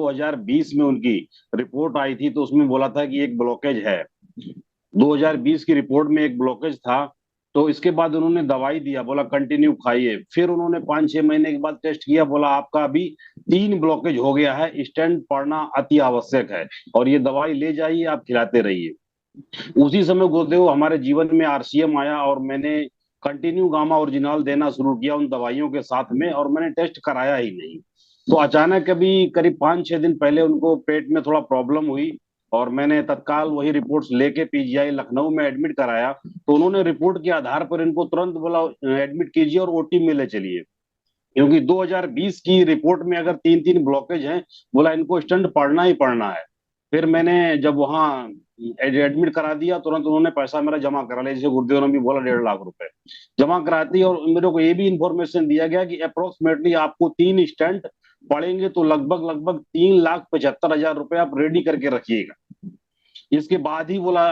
2020 में उनकी रिपोर्ट आई थी, तो उसमें बोला था कि एक ब्लॉकेज है। 2020 की रिपोर्ट में एक ब्लॉकेज था। तो इसके बाद उन्होंने दवाई दिया, बोला कंटिन्यू खाइए। फिर उन्होंने 5-6 महीने के बाद टेस्ट किया, बोला आपका अभी 3 ब्लॉकेज हो गया है, स्टेंट पड़ना अति आवश्यक है, और ये दवाई ले जाइए, आप खिलाते रहिए। उसी समय गुरुदेव हमारे जीवन में आरसीएम आया, और मैंने कंटिन्यू गामा ओरिजिनल देना शुरू किया उन दवाइयों के साथ में, और मैंने टेस्ट कराया ही नहीं। तो अचानक अभी करीब 5-6 दिन पहले उनको पेट में थोड़ा प्रॉब्लम हुई, और मैंने तत्काल वही रिपोर्ट्स लेके पीजीआई लखनऊ में एडमिट कराया। तो उन्होंने रिपोर्ट के आधार पर इनको तुरंत बोला एडमिट कीजिए और ओटी में ले चलिए, क्योंकि 2020 की रिपोर्ट में अगर 3-3 ब्लॉकेज हैं, बोला इनको स्टंट पड़ना ही पड़ना है। फिर मैंने जब वहाँ एडमिट करा दिया, तुरंत उन्होंने पैसा मेरा जमा करा लिया, जैसे गुरुदेव ने भी बोला 1.5 लाख रुपए जमा करा दी। और मेरे को ये भी इंफॉर्मेशन दिया गया कि अप्रोक्सीमेटली आपको 3 स्टंट पड़ेंगे, तो लगभग लगभग 3,75,000 रुपए आप रेडी करके रखिएगा। इसके बाद ही बोला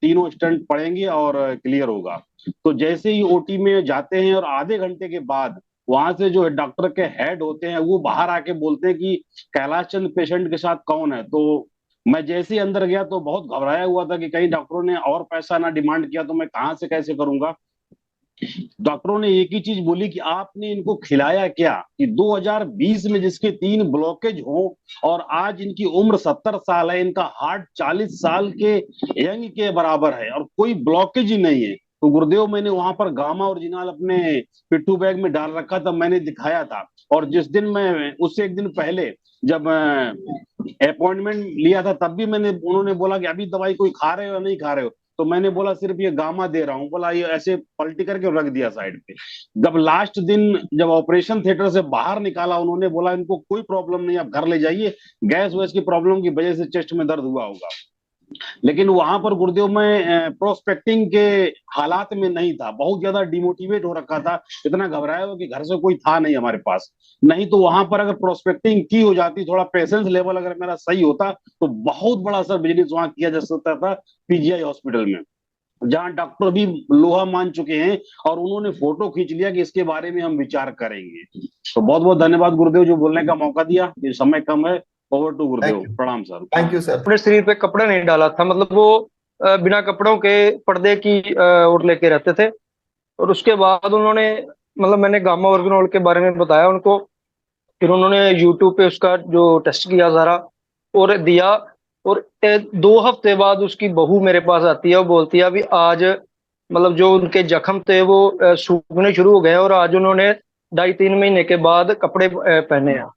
तीनों स्टंट पड़ेंगे और क्लियर होगा। तो जैसे ही ओटी में जाते हैं और आधे घंटे के बाद वहां से जो डॉक्टर के हेड होते हैं वो बाहर आके बोलते हैं कि कैलाश चंद पेशेंट के साथ कौन है। तो मैं जैसे ही अंदर गया तो बहुत घबराया हुआ था कि कहीं डॉक्टरों ने और पैसा ना डिमांड किया तो मैं कहाँ से कैसे करूंगा। डॉक्टरों ने एक ही चीज बोली कि आपने इनको खिलाया क्या, कि 2020 में जिसके 3 ब्लॉकेज हो और आज इनकी उम्र 70 साल है, इनका हार्ट 40 साल के यंग के बराबर है और कोई ब्लॉकेज ही नहीं है। तो गुरुदेव मैंने वहां पर गामा ओरिजिनल अपने पिट्ठू बैग में डाल रखा था, मैंने दिखाया था। और जिस दिन मैं उससे एक दिन पहले जब अपॉइंटमेंट लिया था, तब भी मैंने उन्होंने बोला कि अभी दवाई कोई खा रहे हो या नहीं खा रहे हो। तो मैंने बोला सिर्फ ये गामा दे रहा हूँ, बोला ये ऐसे पलटी करके रख दिया साइड पे। जब लास्ट दिन जब ऑपरेशन थिएटर से बाहर निकाला, उन्होंने बोला इनको कोई प्रॉब्लम नहीं, आप घर ले जाइए, गैस वैस की प्रॉब्लम की वजह से चेस्ट में दर्द हुआ होगा। लेकिन वहां पर गुरुदेव में प्रोस्पेक्टिंग के हालात में नहीं था, बहुत ज्यादा डिमोटिवेट हो रखा था, इतना घबराया हुआ कि घर से कोई था नहीं हमारे पास। नहीं तो वहां पर अगर प्रोस्पेक्टिंग की हो जाती, थोड़ा पेशेंस लेवल अगर मेरा सही होता, तो बहुत बड़ा सर बिजनेस वहां किया जा सकता था पीजीआई हॉस्पिटल में, जहां डॉक्टर भी लोहा मान चुके हैं और उन्होंने फोटो खींच लिया कि इसके बारे में हम विचार करेंगे। तो बहुत बहुत धन्यवाद गुरुदेव जो बोलने का मौका दिया, ये समय कम है। Over to Gurudev, thank you. प्रणाम सर। Thank you sir. अपने शरीर पे कपड़ा नहीं डाला था, मतलब वो बिना कपड़ों के पर्दे की ओढ़ लेके रहते थे। और उसके बाद उन्होंने, मतलब मैंने गामा ओरिजिनल के बारे में बताया उनको। फिर उन्होंने यूट्यूब पे उसका जो टेस्ट किया सारा और दिया। और 2 हफ्ते बाद उसकी बहू मेरे पास आती है, वो बोलती है अभी आज, मतलब जो उनके जख्म थे वो सूखने शुरू हो गए और आज उन्होंने 2.5-3 महीने के बाद कपड़े पहने हैं।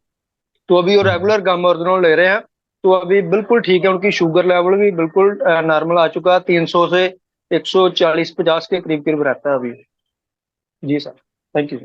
तो अभी वो रेगुलर गामा ओरिजिनल ले रहे हैं। तो अभी बिल्कुल ठीक है, उनकी शुगर लेवल भी बिल्कुल नॉर्मल आ चुका है, 300 से 140-50 के करीब करीब रहता है अभी। जी सर, थैंक यू।